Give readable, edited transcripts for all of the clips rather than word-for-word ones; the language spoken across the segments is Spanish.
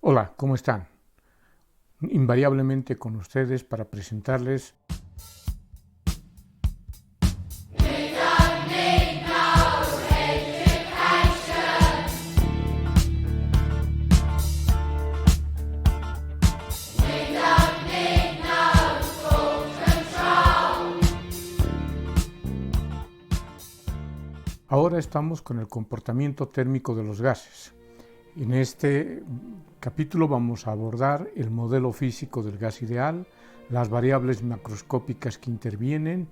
Hola, ¿cómo están? Invariablemente con ustedes para presentarles Ahora estamos con el comportamiento térmico de los gases. En este capítulo vamos a abordar el modelo físico del gas ideal, las variables macroscópicas que intervienen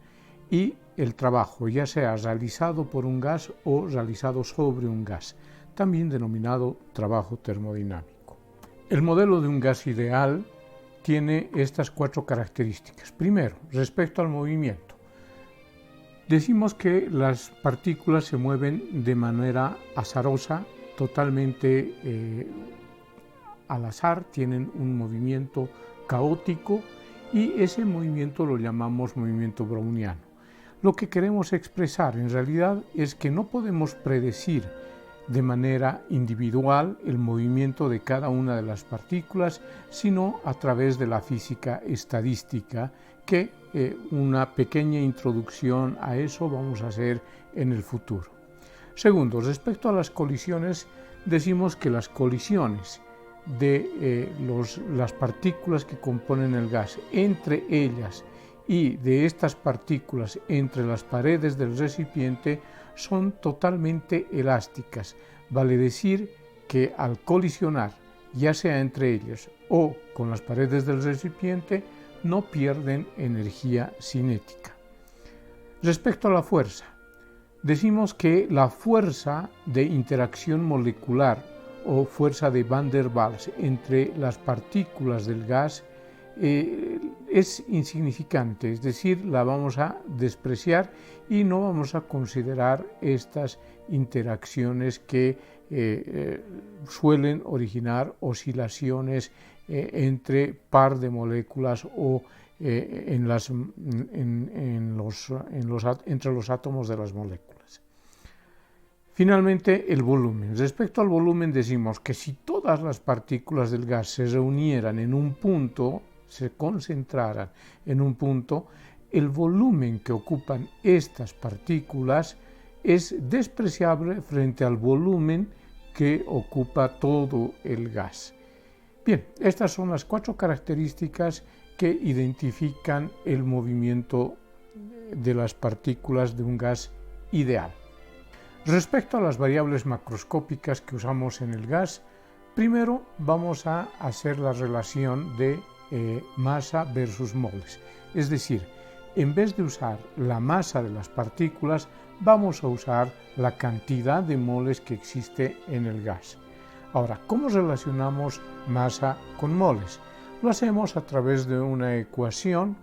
y el trabajo, ya sea realizado por un gas o realizado sobre un gas, también denominado trabajo termodinámico. El modelo de un gas ideal tiene estas cuatro características. Primero, respecto al movimiento. Decimos que las partículas se mueven de manera azarosa, totalmente al azar, tienen un movimiento caótico y ese movimiento lo llamamos movimiento browniano. Lo que queremos expresar en realidad es que no podemos predecir de manera individual el movimiento de cada una de las partículas, sino a través de la física estadística, que una pequeña introducción a eso vamos a hacer en el futuro. Segundo, respecto a las colisiones, decimos que las colisiones de las partículas que componen el gas entre ellas y de estas partículas entre las paredes del recipiente son totalmente elásticas, vale decir que al colisionar, ya sea entre ellas o con las paredes del recipiente, no pierden energía cinética. Respecto a la fuerza, decimos que la fuerza de interacción molecular o fuerza de Van der Waals entre las partículas del gas es insignificante, es decir, la vamos a despreciar y no vamos a considerar estas interacciones que suelen originar oscilaciones entre par de moléculas o entre los átomos de las moléculas. Finalmente, el volumen. Respecto al volumen decimos que si todas las partículas del gas se reunieran en un punto, se concentraran en un punto, el volumen que ocupan estas partículas es despreciable frente al volumen que ocupa todo el gas. Bien, estas son las cuatro características que identifican el movimiento de las partículas de un gas ideal. Respecto a las variables macroscópicas que usamos en el gas, primero vamos a hacer la relación de masa versus moles. Es decir, en vez de usar la masa de las partículas, vamos a usar la cantidad de moles que existe en el gas. Ahora, ¿cómo relacionamos masa con moles? Lo hacemos a través de una ecuación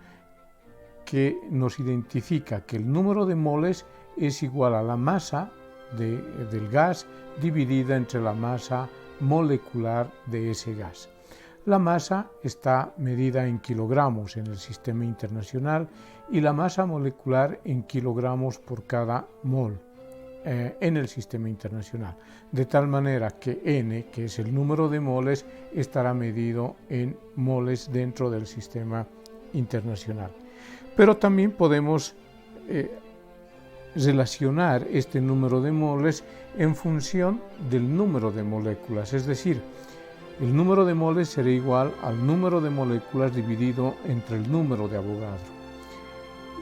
que nos identifica que el número de moles es igual a la masa del gas dividida entre la masa molecular de ese gas. La masa está medida en kilogramos en el sistema internacional y la masa molecular en kilogramos por cada mol en el sistema internacional, de tal manera que n, que es el número de moles, estará medido en moles dentro del sistema internacional. Pero también podemos relacionar este número de moles en función del número de moléculas, es decir, el número de moles será igual al número de moléculas dividido entre el número de Avogadro.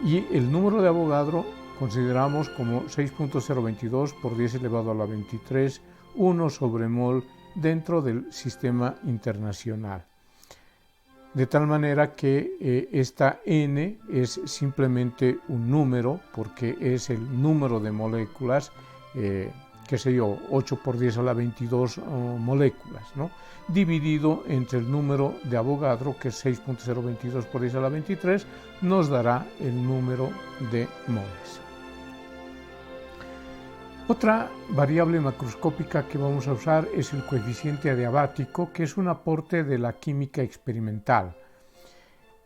Y el número de Avogadro consideramos como 6.022 por 10 elevado a la 23, 1 sobre mol dentro del sistema internacional. De tal manera que esta n es simplemente un número, porque es el número de moléculas, qué sé yo, 8 por 10 a la 22 moléculas, ¿no? Dividido entre el número de Avogadro, que es 6.022 por 10 a la 23, nos dará el número de moles. Otra variable macroscópica que vamos a usar es el coeficiente adiabático, que es un aporte de la química experimental.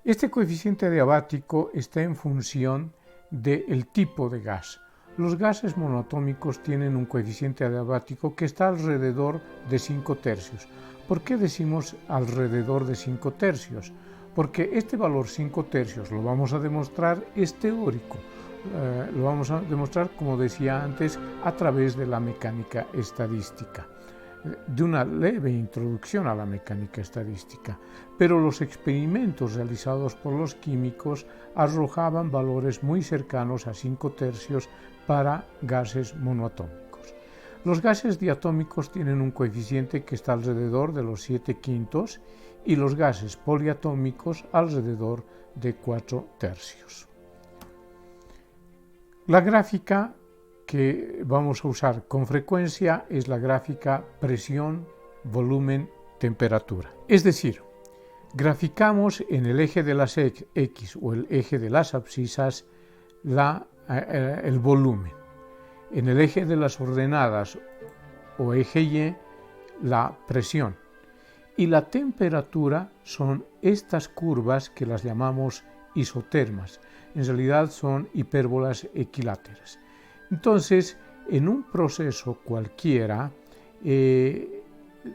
Este coeficiente adiabático está en función del tipo de gas. Los gases monoatómicos tienen un coeficiente adiabático que está alrededor de 5 tercios. ¿Por qué decimos alrededor de 5 tercios? Porque este valor 5 tercios, lo vamos a demostrar, es teórico. Lo vamos a demostrar, como decía antes, a través de la mecánica estadística, de una leve introducción a la mecánica estadística, pero los experimentos realizados por los químicos arrojaban valores muy cercanos a 5 tercios para gases monoatómicos. Los gases diatómicos tienen un coeficiente que está alrededor de los 7/5 y los gases poliatómicos alrededor de 4 tercios. La gráfica que vamos a usar con frecuencia es la gráfica presión, volumen, temperatura. Es decir, graficamos en el eje de las X o el eje de las abscisas el volumen. En el eje de las ordenadas o eje Y, la presión. Y la temperatura son estas curvas que las llamamos isotermas. En realidad son hipérbolas equiláteras. Entonces, en un proceso cualquiera,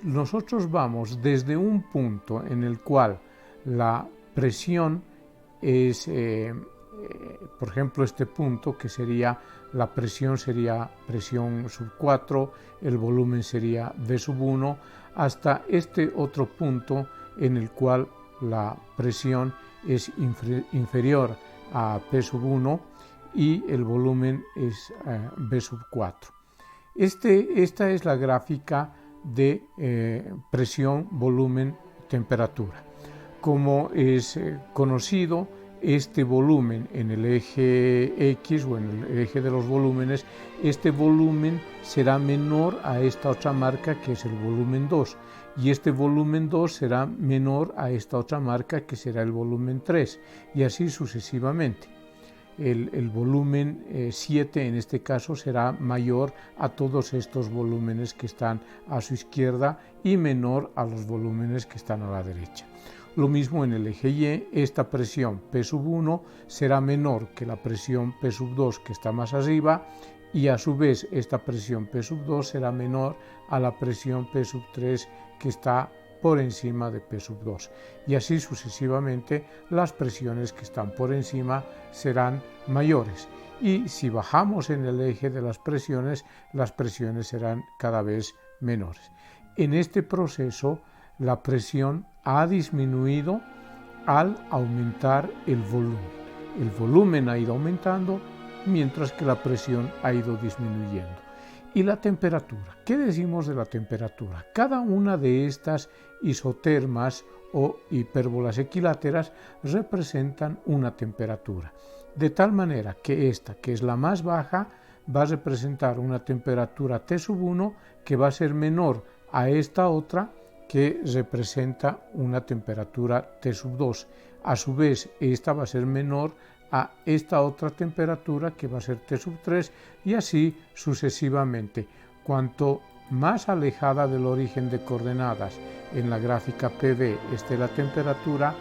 nosotros vamos desde un punto en el cual la presión es, por ejemplo, este punto que sería, la presión sería presión sub 4, el volumen sería V sub 1, hasta este otro punto en el cual la presión es inferior a P sub 1 y el volumen es V sub 4. Esta es la gráfica de presión, volumen, temperatura. Como es conocido, este volumen en el eje X o en el eje de los volúmenes, este volumen será menor a esta otra marca que es el volumen 2 y este volumen 2 será menor a esta otra marca que será el volumen 3 y así sucesivamente. El volumen 7 en este caso será mayor a todos estos volúmenes que están a su izquierda y menor a los volúmenes que están a la derecha. Lo mismo en el eje Y, esta presión P sub 1 será menor que la presión P sub 2 que está más arriba y a su vez esta presión P sub 2 será menor a la presión P sub 3 que está por encima de P sub 2 y así sucesivamente las presiones que están por encima serán mayores y si bajamos en el eje de las presiones serán cada vez menores. En este proceso la presión ha disminuido al aumentar el volumen. El volumen ha ido aumentando mientras que la presión ha ido disminuyendo. Y la temperatura. ¿Qué decimos de la temperatura? Cada una de estas isotermas o hipérbolas equiláteras representan una temperatura. De tal manera que esta, que es la más baja, va a representar una temperatura T sub 1 que va a ser menor a esta otra que representa una temperatura T sub 2. A su vez, esta va a ser menor a esta otra temperatura que va a ser T sub 3 y así sucesivamente. Cuanto más alejada del origen de coordenadas en la gráfica PV esté la temperatura,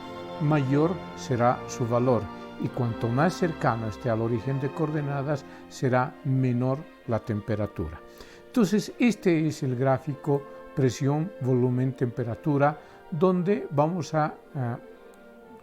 mayor será su valor y cuanto más cercano esté al origen de coordenadas será menor la temperatura. Entonces este es el gráfico presión, volumen, temperatura, donde vamos a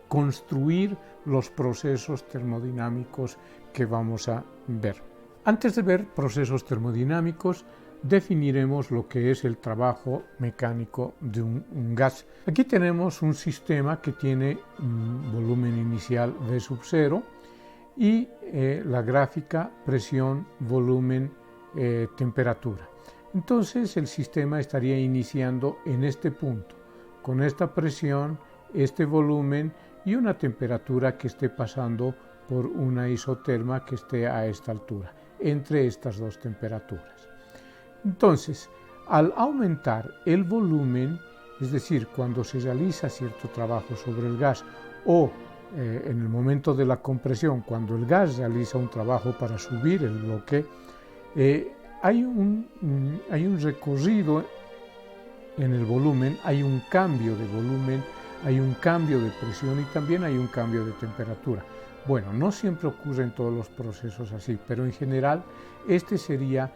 construir los procesos termodinámicos que vamos a ver. Antes de ver procesos termodinámicos, definiremos lo que es el trabajo mecánico de un gas. Aquí tenemos un sistema que tiene un volumen inicial V sub 0 y la gráfica presión, volumen, temperatura. Entonces el sistema estaría iniciando en este punto, con esta presión, este volumen y una temperatura que esté pasando por una isoterma que esté a esta altura, entre estas dos temperaturas. Entonces, al aumentar el volumen, es decir, cuando se realiza cierto trabajo sobre el gas o en el momento de la compresión, cuando el gas realiza un trabajo para subir el bloque, hay un recorrido en el volumen, hay un cambio de volumen, hay un cambio de presión y también hay un cambio de temperatura. Bueno, no siempre ocurre en todos los procesos así, pero en general este sería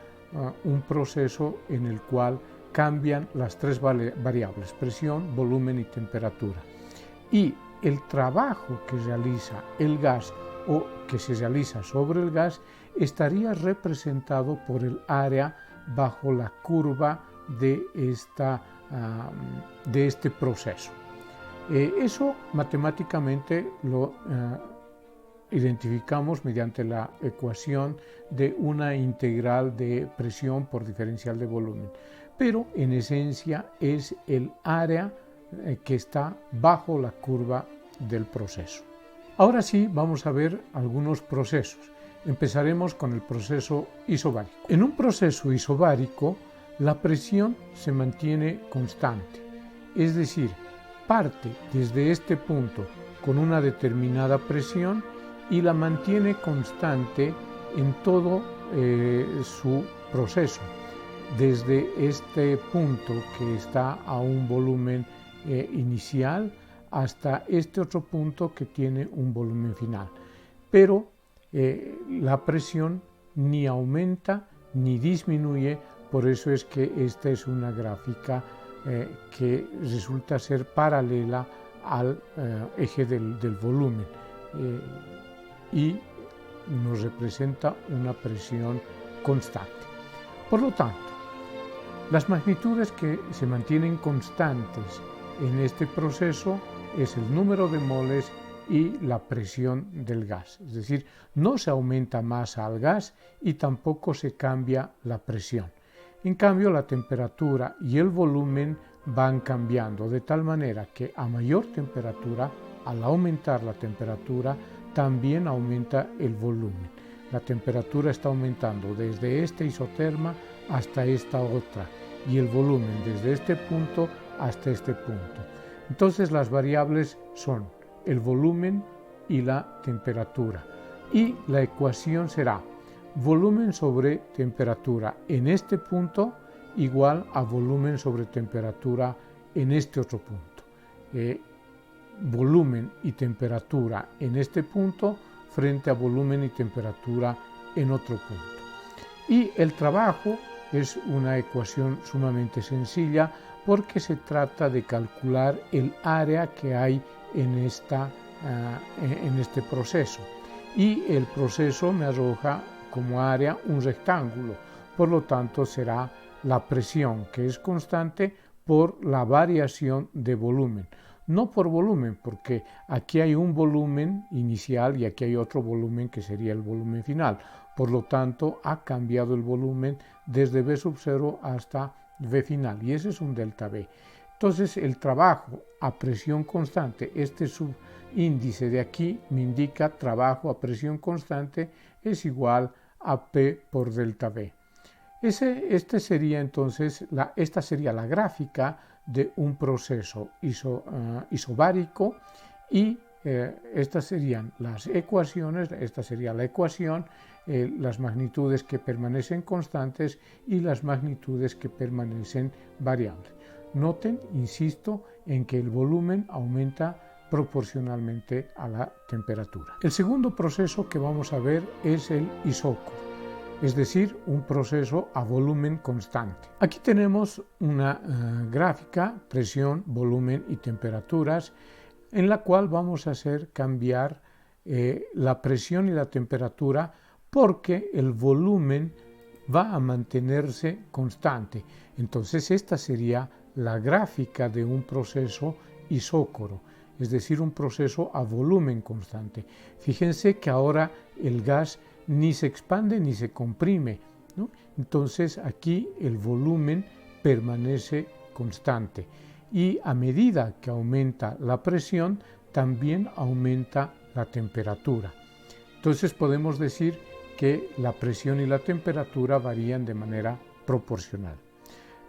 un proceso en el cual cambian las tres variables, presión, volumen y temperatura. Y el trabajo que realiza el gas o que se realiza sobre el gas estaría representado por el área bajo la curva de este proceso. Eso matemáticamente lo identificamos mediante la ecuación de una integral de presión por diferencial de volumen, pero en esencia es el área que está bajo la curva del proceso. Ahora sí vamos a ver algunos procesos. Empezaremos con el proceso isobárico. En un proceso isobárico la presión se mantiene constante, es decir, parte desde este punto con una determinada presión y la mantiene constante en todo su proceso, desde este punto que está a un volumen inicial hasta este otro punto que tiene un volumen final. Pero la presión ni aumenta ni disminuye, por eso es que esta es una gráfica que resulta ser paralela al eje del volumen y nos representa una presión constante. Por lo tanto, las magnitudes que se mantienen constantes en este proceso es el número de moles y la presión del gas, es decir, no se aumenta masa al gas y tampoco se cambia la presión. En cambio, la temperatura y el volumen van cambiando de tal manera que a mayor temperatura, al aumentar la temperatura, también aumenta el volumen. La temperatura está aumentando desde esta isoterma hasta esta otra y el volumen desde este punto hasta este punto. Entonces las variables son el volumen y la temperatura y la ecuación será volumen sobre temperatura en este punto igual a volumen sobre temperatura en este otro punto. Volumen y temperatura en este punto frente a volumen y temperatura en otro punto. Y el trabajo es una ecuación sumamente sencilla porque se trata de calcular el área que hay en este proceso. Y el proceso me arroja como área un rectángulo, por lo tanto será la presión, que es constante por la variación de volumen. No por volumen, porque aquí hay un volumen inicial y aquí hay otro volumen que sería el volumen final. Por lo tanto, ha cambiado el volumen desde V sub 0 hasta V final, y ese es un delta V. Entonces, el trabajo a presión constante, este subíndice de aquí me indica trabajo a presión constante es igual a P por delta V. Esta sería la gráfica de un proceso isobárico y estas serían las ecuaciones, esta sería la ecuación, las magnitudes que permanecen constantes y las magnitudes que permanecen variables. Noten, insisto, en que el volumen aumenta proporcionalmente a la temperatura. El segundo proceso que vamos a ver es el isócoro, es decir, un proceso a volumen constante. Aquí tenemos una gráfica, presión, volumen y temperaturas, en la cual vamos a hacer cambiar la presión y la temperatura porque el volumen va a mantenerse constante. Entonces esta sería la gráfica de un proceso isócoro, es decir, un proceso a volumen constante. Fíjense que ahora el gas ni se expande ni se comprime, ¿no? Entonces aquí el volumen permanece constante y a medida que aumenta la presión también aumenta la temperatura. Entonces podemos decir que la presión y la temperatura varían de manera proporcional.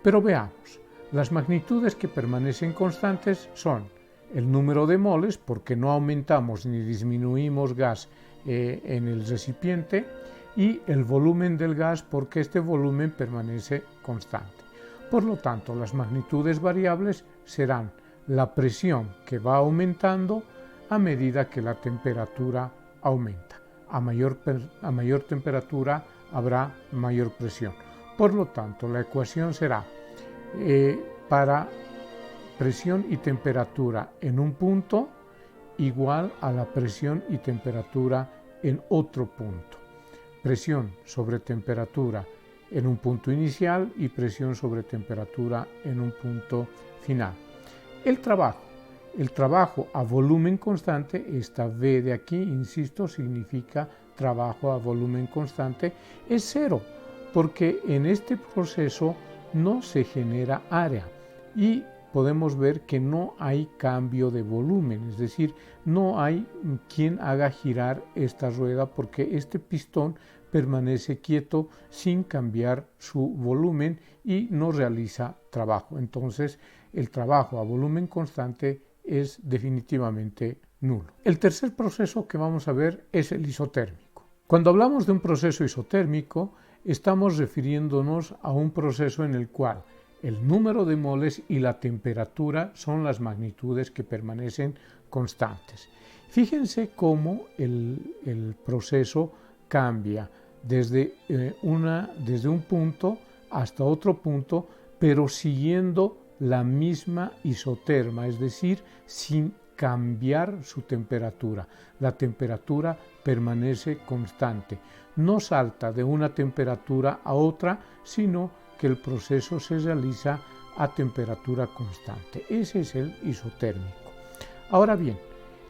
Pero veamos, las magnitudes que permanecen constantes son el número de moles, porque no aumentamos ni disminuimos gas en el recipiente, y el volumen del gas, porque este volumen permanece constante. Por lo tanto, las magnitudes variables serán la presión, que va aumentando a medida que la temperatura aumenta. A mayor temperatura habrá mayor presión. Por lo tanto, la ecuación será para presión y temperatura en un punto igual a la presión y temperatura en otro punto. Presión sobre temperatura en un punto inicial y presión sobre temperatura en un punto final. El trabajo a volumen constante, esta V de aquí, insisto, significa trabajo a volumen constante, es cero, porque en este proceso no se genera área y podemos ver que no hay cambio de volumen, es decir, no hay quien haga girar esta rueda porque este pistón permanece quieto sin cambiar su volumen y no realiza trabajo. Entonces, el trabajo a volumen constante es definitivamente nulo. El tercer proceso que vamos a ver es el isotérmico. Cuando hablamos de un proceso isotérmico, estamos refiriéndonos a un proceso en el cual el número de moles y la temperatura son las magnitudes que permanecen constantes. Fíjense cómo el proceso cambia desde un punto hasta otro punto, pero siguiendo la misma isoterma, es decir, sin cambiar su temperatura. La temperatura permanece constante. No salta de una temperatura a otra, sino que el proceso se realiza a temperatura constante. Ese es el isotérmico. Ahora bien,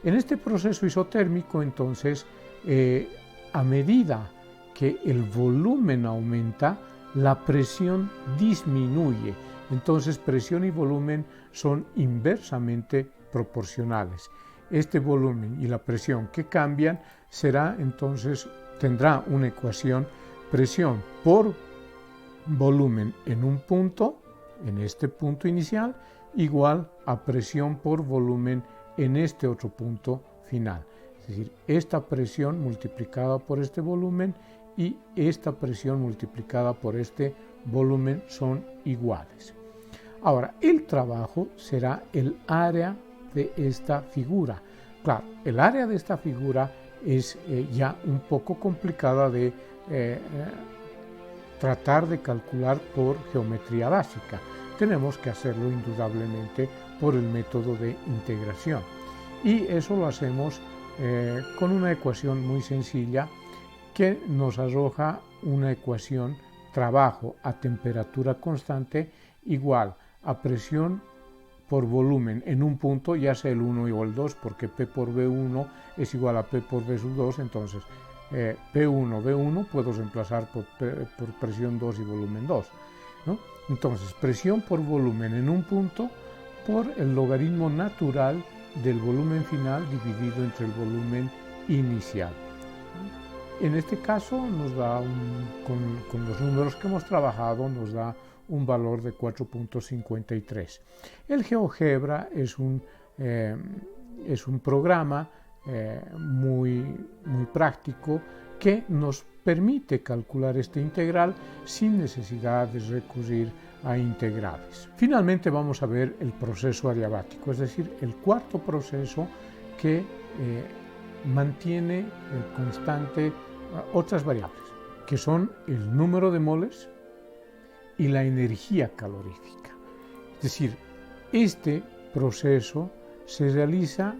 en este proceso isotérmico, entonces, a medida que el volumen aumenta, la presión disminuye. Entonces, presión y volumen son inversamente proporcionales. Este volumen y la presión que cambian tendrá una ecuación: presión por volumen en un punto, en este punto inicial, igual a presión por volumen en este otro punto final. Es decir, esta presión multiplicada por este volumen y esta presión multiplicada por este volumen son iguales. Ahora, el trabajo será el área de esta figura. Claro, el área de esta figura es ya un poco complicada de tratar de calcular por geometría básica. Tenemos que hacerlo indudablemente por el método de integración. Y eso lo hacemos con una ecuación muy sencilla que nos arroja una ecuación trabajo a temperatura constante igual a presión por volumen en un punto, ya sea el 1 o el 2, porque P por V1 es igual a P por V sub 2, entonces P1, V1 puedo reemplazar por presión 2 y volumen 2, ¿no? Entonces, presión por volumen en un punto por el logaritmo natural del volumen final dividido entre el volumen inicial. En este caso nos da, con los números que hemos trabajado, nos da un valor de 4.53. El GeoGebra es un programa muy práctico que nos permite calcular este integral sin necesidad de recurrir a integrales. Finalmente vamos a ver el proceso adiabático, es decir, el cuarto proceso que mantiene constante otras variables, que son el número de moles y la energía calorífica. Es decir, este proceso se realiza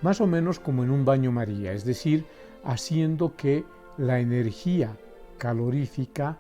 más o menos como en un baño María, es decir, haciendo que la energía calorífica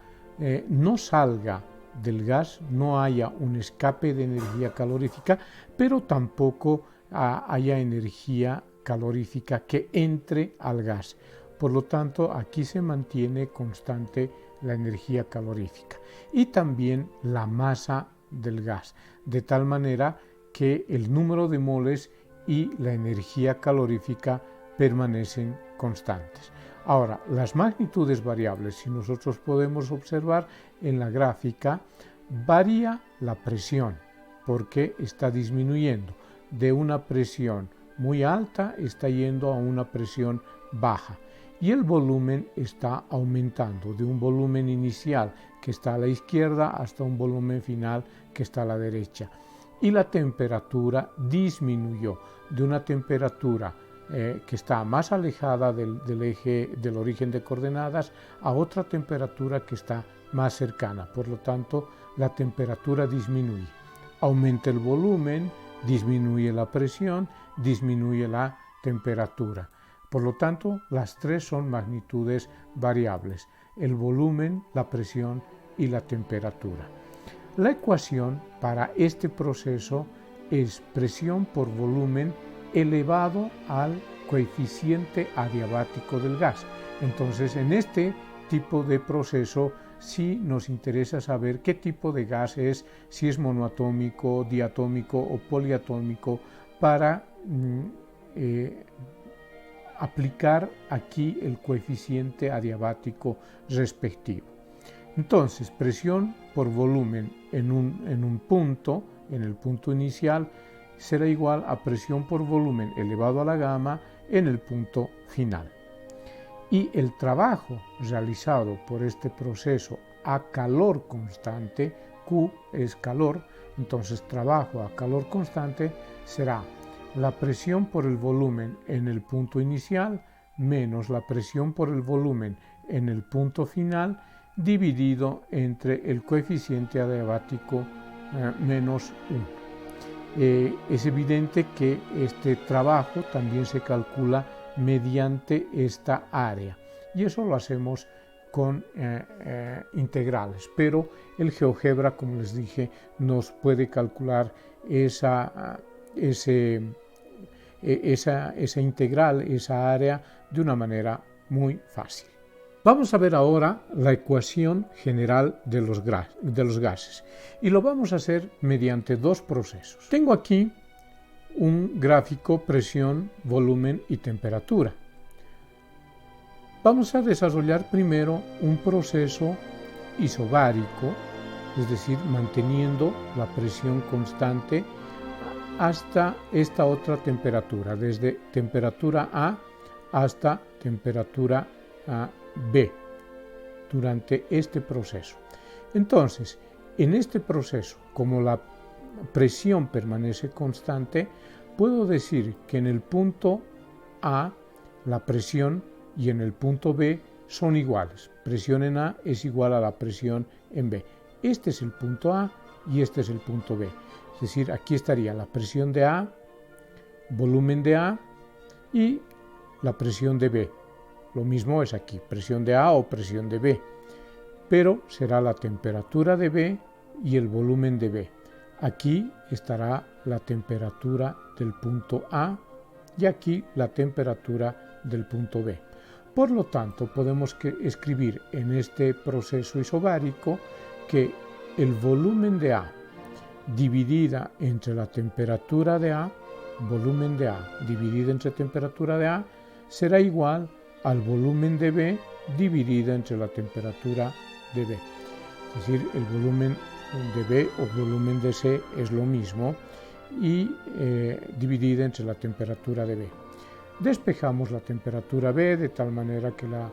no salga del gas, no haya un escape de energía calorífica, pero tampoco haya energía calorífica que entre al gas. Por lo tanto, aquí se mantiene constante la energía calorífica y también la masa del gas, de tal manera que el número de moles y la energía calorífica permanecen constantes. Ahora, las magnitudes variables, si nosotros podemos observar en la gráfica, varía la presión porque está disminuyendo. De una presión muy alta está yendo a una presión baja. Y el volumen está aumentando de un volumen inicial que está a la izquierda hasta un volumen final que está a la derecha. Y la temperatura disminuyó de una temperatura que está más alejada del origen de coordenadas a otra temperatura que está más cercana. Por lo tanto, la temperatura disminuye. Aumenta el volumen, disminuye la presión, disminuye la temperatura. Por lo tanto, las tres son magnitudes variables: el volumen, la presión y la temperatura. La ecuación para este proceso es presión por volumen elevado al coeficiente adiabático del gas. Entonces, en este tipo de proceso sí nos interesa saber qué tipo de gas es, si es monoatómico, diatómico o poliatómico, para aplicar aquí el coeficiente adiabático respectivo. Entonces, presión por volumen en un punto, en el punto inicial, será igual a presión por volumen elevado a la gamma en el punto final. Y el trabajo realizado por este proceso a calor constante, Q es calor, entonces trabajo a calor constante será la presión por el volumen en el punto inicial menos la presión por el volumen en el punto final dividido entre el coeficiente adiabático menos 1. Es evidente que este trabajo también se calcula mediante esta área y eso lo hacemos con integrales, pero el GeoGebra, como les dije, nos puede calcular esa integral, esa área, de una manera muy fácil. Vamos a ver ahora la ecuación general de los gases y lo vamos a hacer mediante dos procesos. Tengo aquí un gráfico presión, volumen y temperatura. Vamos a desarrollar primero un proceso isobárico, es decir, manteniendo la presión constante hasta esta otra temperatura, desde temperatura A hasta temperatura B, durante este proceso. Entonces, en este proceso, como la presión permanece constante, puedo decir que en el punto A la presión y en el punto B son iguales. Presión en A es igual a la presión en B. Este es el punto A y este es el punto B. Es decir, aquí estaría la presión de A, volumen de A y la presión de B. Lo mismo es aquí, presión de A o presión de B, pero será la temperatura de B y el volumen de B. Aquí estará la temperatura del punto A y aquí la temperatura del punto B. Por lo tanto, podemos escribir en este proceso isobárico que el volumen de A dividida entre la temperatura de A, volumen de A dividida entre temperatura de A, será igual al volumen de B dividida entre la temperatura de B. Es decir, el volumen de B o volumen de C es lo mismo y dividida entre la temperatura de B. Despejamos la temperatura B de tal manera que la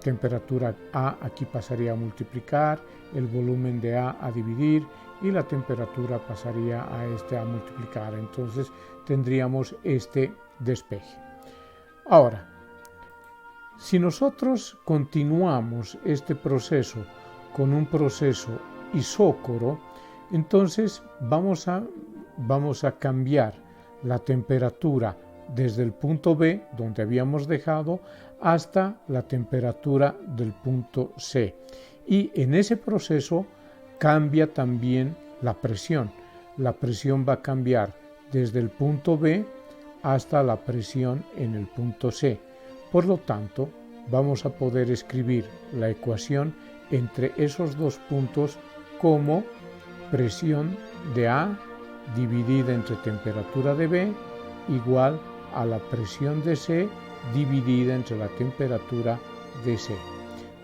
temperatura A aquí pasaría a multiplicar, el volumen de A dividir y la temperatura pasaría a multiplicar. Entonces tendríamos este despeje. Ahora, si nosotros continuamos este proceso con un proceso isócoro, entonces vamos a cambiar la temperatura desde el punto B, donde habíamos dejado, hasta la temperatura del punto C. Y en ese proceso cambia también la presión. La presión va a cambiar desde el punto B hasta la presión en el punto C. Por lo tanto, vamos a poder escribir la ecuación entre esos dos puntos como presión de A dividida entre temperatura de B igual a la presión de C dividida entre la temperatura de C.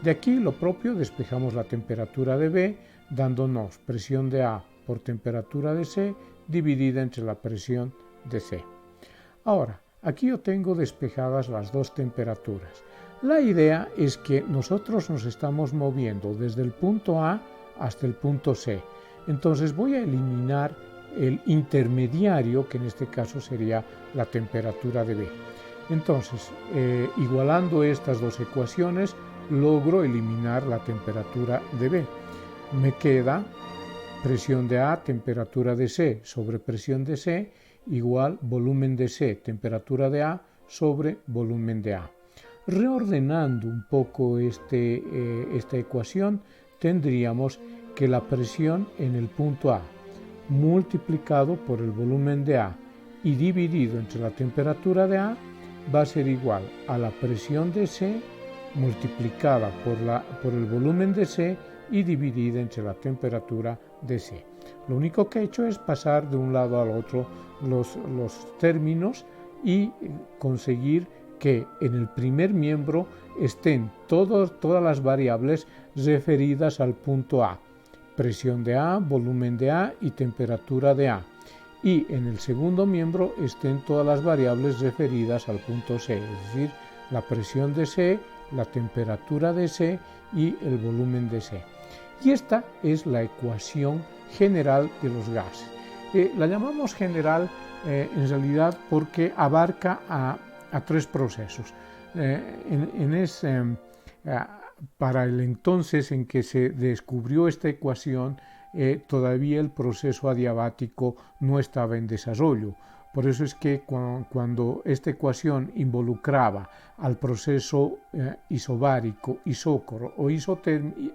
De aquí lo propio, despejamos la temperatura de B dándonos presión de A por temperatura de C dividida entre la presión de C. Ahora, aquí yo tengo despejadas las dos temperaturas. La idea es que nosotros nos estamos moviendo desde el punto A hasta el punto C. Entonces voy a eliminar el intermediario, que en este caso sería la temperatura de B. Entonces, igualando estas dos ecuaciones, logro eliminar la temperatura de B. Me queda presión de A, temperatura de C, sobre presión de C, igual volumen de C, temperatura de A, sobre volumen de A. Reordenando un poco esta ecuación, tendríamos que la presión en el punto A multiplicado por el volumen de A y dividido entre la temperatura de A va a ser igual a la presión de C multiplicada por el volumen de C y dividida entre la temperatura de C. Lo único que he hecho es pasar de un lado al otro los términos y conseguir que en el primer miembro estén todas las variables referidas al punto A. Presión de A, volumen de A y temperatura de A. Y en el segundo miembro estén todas las variables referidas al punto C, es decir, la presión de C, la temperatura de C y el volumen de C. Y esta es la ecuación general de los gases. La llamamos general en realidad porque abarca a tres procesos. Para el entonces en que se descubrió esta ecuación, todavía el proceso adiabático no estaba en desarrollo. Por eso es que cuando esta ecuación involucraba al proceso isobárico, isócoro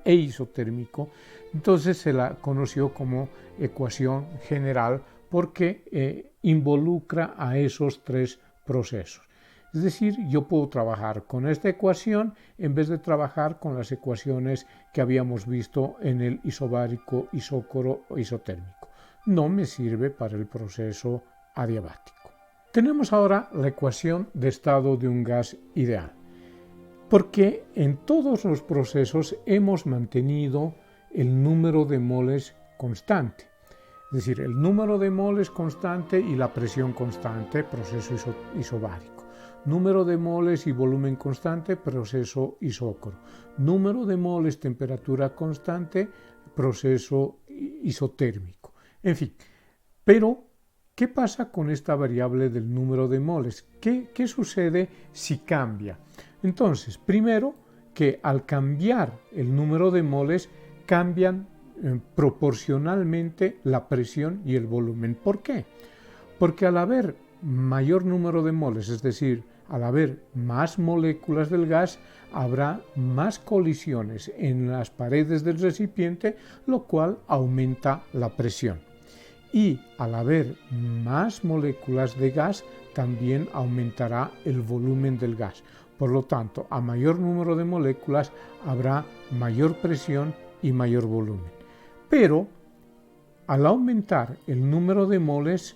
e isotérmico, entonces se la conoció como ecuación general porque involucra a esos tres procesos. Es decir, yo puedo trabajar con esta ecuación en vez de trabajar con las ecuaciones que habíamos visto en el isobárico, isócoro o isotérmico. No me sirve para el proceso adiabático. Tenemos ahora la ecuación de estado de un gas ideal, porque en todos los procesos hemos mantenido el número de moles constante. Es decir, el número de moles constante y la presión constante, proceso isobárico. Número de moles y volumen constante, proceso isócoro. Número de moles, temperatura constante, proceso isotérmico. En fin, pero ¿qué pasa con esta variable del número de moles? ¿Qué sucede si cambia? Entonces, primero, que al cambiar el número de moles, cambian proporcionalmente la presión y el volumen. ¿Por qué? Porque al haber mayor número de moles, es decir, al haber más moléculas del gas, habrá más colisiones en las paredes del recipiente, lo cual aumenta la presión. Y al haber más moléculas de gas, también aumentará el volumen del gas. Por lo tanto, a mayor número de moléculas habrá mayor presión y mayor volumen. Pero al aumentar el número de moles,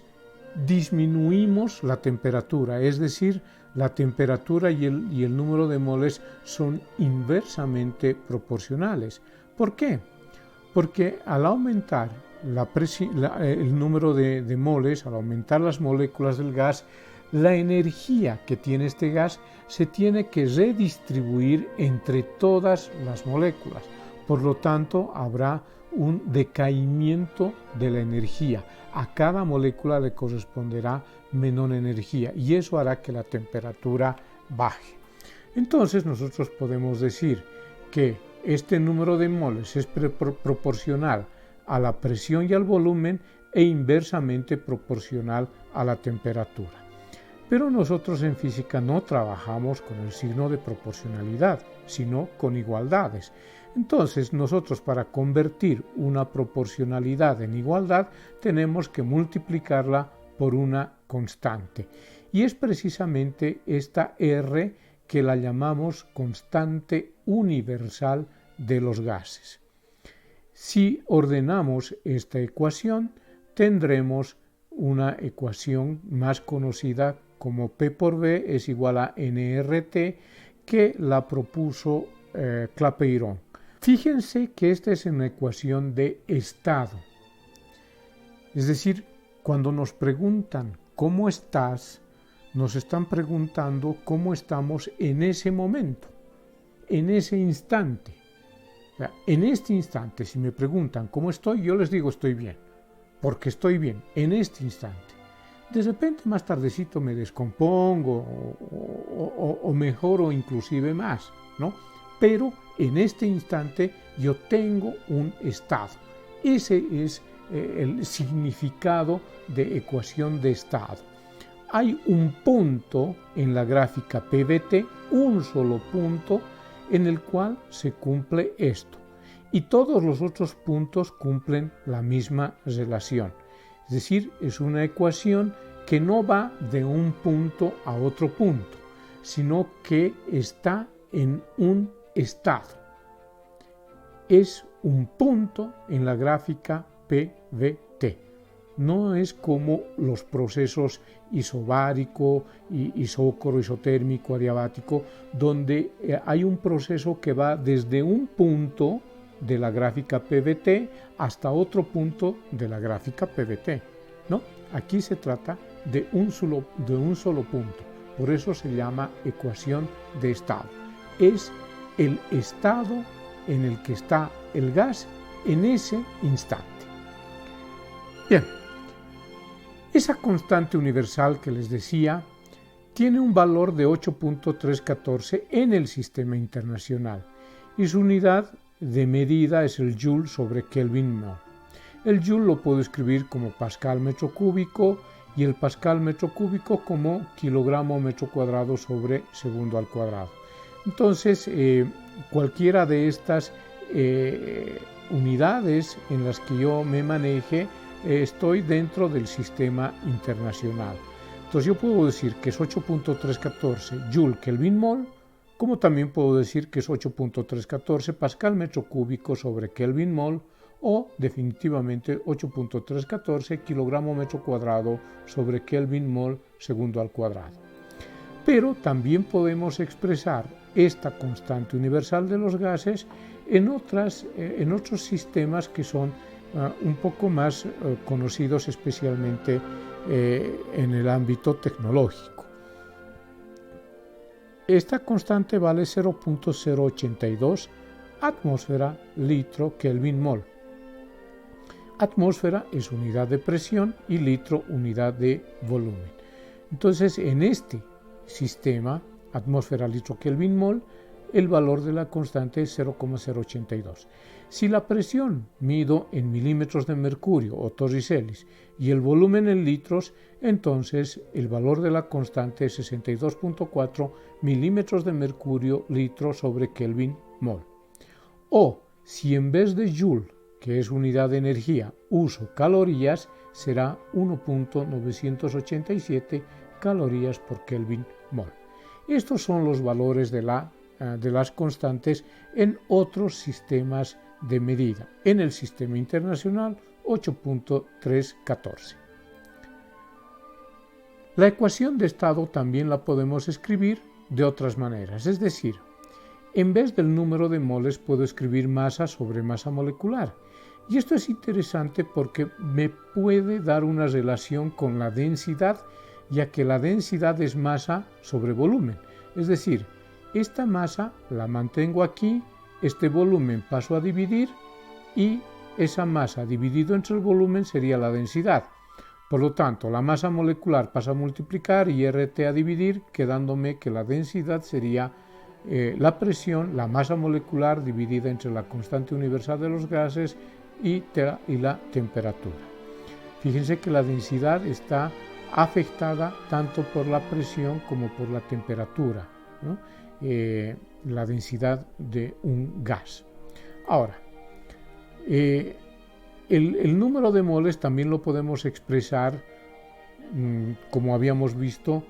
disminuimos la temperatura, es decir, la temperatura y el número de moles son inversamente proporcionales. ¿Por qué? Porque al aumentar el número de moles, al aumentar las moléculas del gas, la energía que tiene este gas se tiene que redistribuir entre todas las moléculas. Por lo tanto, habrá un decaimiento de la energía. A cada molécula le corresponderá menor energía y eso hará que la temperatura baje. Entonces nosotros podemos decir que este número de moles es proporcional a la presión y al volumen e inversamente proporcional a la temperatura. Pero nosotros en física no trabajamos con el signo de proporcionalidad, sino con igualdades. Entonces, nosotros para convertir una proporcionalidad en igualdad tenemos que multiplicarla por una constante. Y es precisamente esta R que la llamamos constante universal de los gases. Si ordenamos esta ecuación, tendremos una ecuación más conocida como P por V es igual a nRT, que la propuso Clapeyron. Fíjense que esta es una ecuación de estado. Es decir, cuando nos preguntan ¿cómo estás?, nos están preguntando cómo estamos en ese momento, en ese instante. O sea, en este instante, si me preguntan cómo estoy, yo les digo estoy bien, porque estoy bien en este instante. De repente más tardecito me descompongo o mejoro inclusive más, ¿no? pero en este instante yo tengo un estado. Ese es el significado de ecuación de estado. Hay un punto en la gráfica PVT, un solo punto, en el cual se cumple esto. Y todos los otros puntos cumplen la misma relación. Es decir, es una ecuación que no va de un punto a otro punto, sino que está en un estado. Es un punto en la gráfica PVT. No es como los procesos isobárico, isócoro, isotérmico, adiabático, donde hay un proceso que va desde un punto de la gráfica PVT hasta otro punto de la gráfica PVT. ¿No? Aquí se trata de un solo punto. Por eso se llama ecuación de estado. Es el estado en el que está el gas en ese instante. Bien, esa constante universal que les decía tiene un valor de 8.314 en el sistema internacional y su unidad de medida es el Joule sobre Kelvin mol. El Joule lo puedo escribir como Pascal metro cúbico y el Pascal metro cúbico como kilogramo metro cuadrado sobre segundo al cuadrado. Entonces, cualquiera de estas unidades en las que yo me maneje, estoy dentro del sistema internacional. Entonces yo puedo decir que es 8.314 Joule Kelvin mol, como también puedo decir que es 8.314 Pascal metro cúbico sobre Kelvin mol, o definitivamente 8.314 kilogramo metro cuadrado sobre Kelvin mol segundo al cuadrado. Pero también podemos expresar esta constante universal de los gases en otros sistemas que son un poco más conocidos, especialmente en el ámbito tecnológico. Esta constante vale 0.082 atmósfera litro Kelvin mol. Atmósfera es unidad de presión y litro unidad de volumen. Entonces, en este sistema, atmósfera litro Kelvin mol, el valor de la constante es 0.082. Si la presión mido en milímetros de mercurio o torricelis y el volumen en litros, entonces el valor de la constante es 62.4 milímetros de mercurio litro sobre Kelvin mol. O si en vez de Joule, que es unidad de energía, uso calorías, será 1.987 calorías por Kelvin mol. Estos son los valores de las constantes en otros sistemas de medida. En el sistema internacional, 8.314. La ecuación de estado también la podemos escribir de otras maneras, es decir, en vez del número de moles puedo escribir masa sobre masa molecular. Y esto es interesante porque me puede dar una relación con la densidad, ya que la densidad es masa sobre volumen. Es decir, esta masa la mantengo aquí, este volumen paso a dividir y esa masa dividido entre el volumen sería la densidad. Por lo tanto, la masa molecular pasa a multiplicar y RT a dividir, quedándome que la densidad sería la presión, la masa molecular dividida entre la constante universal de los gases y la temperatura. Fíjense que la densidad está afectada tanto por la presión como por la temperatura, ¿no? La densidad de un gas. Ahora, el número de moles también lo podemos expresar, como habíamos visto,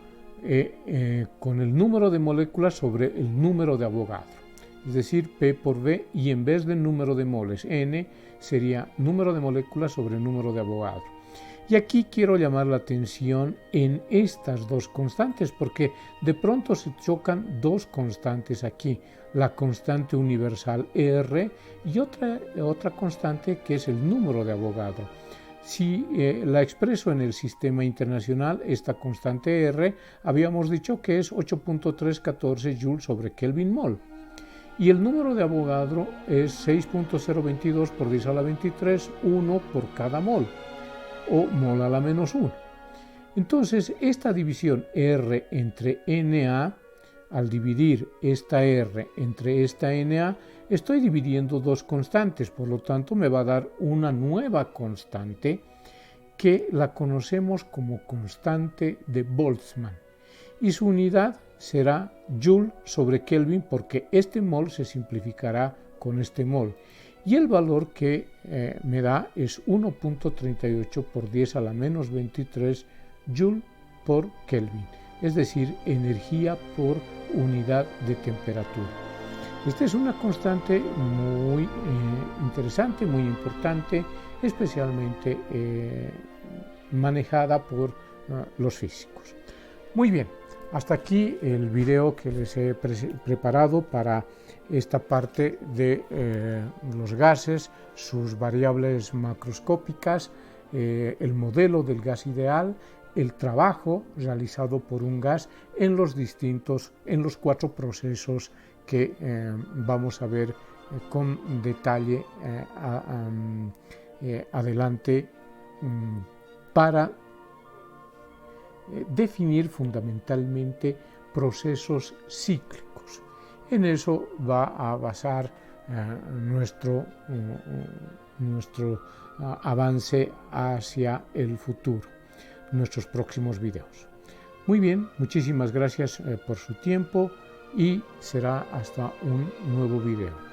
con el número de moléculas sobre el número de Avogadro. Es decir, P por V, y en vez del número de moles, N, sería número de moléculas sobre el número de Avogadro. Y aquí quiero llamar la atención en estas dos constantes, porque de pronto se chocan dos constantes aquí, la constante universal R y otra constante que es el número de Avogadro. Si la expreso en el sistema internacional, esta constante R, habíamos dicho que es 8.314 Joule sobre Kelvin mol. Y el número de Avogadro es 6.022 por 10 a la 23, 1 por cada mol, o mol a la menos 1. Entonces, esta división R entre Na al dividir esta R entre esta Na, estoy dividiendo dos constantes, por lo tanto me va a dar una nueva constante que la conocemos como constante de Boltzmann, y su unidad será Joule sobre Kelvin, porque este mol se simplificará con este mol, y el valor que me da es 1.38 por 10 a la menos 23 Joule por Kelvin, es decir, energía por unidad de temperatura. Esta es una constante muy interesante, muy importante, especialmente manejada por los físicos. Muy bien, hasta aquí el video que les he preparado para esta parte de los gases, sus variables macroscópicas, el modelo del gas ideal, el trabajo realizado por un gas en los 4 procesos que vamos a ver con detalle adelante para definir fundamentalmente procesos cíclicos. En eso va a basar nuestro avance hacia el futuro, nuestros próximos videos. Muy bien, muchísimas gracias por su tiempo y será hasta un nuevo video.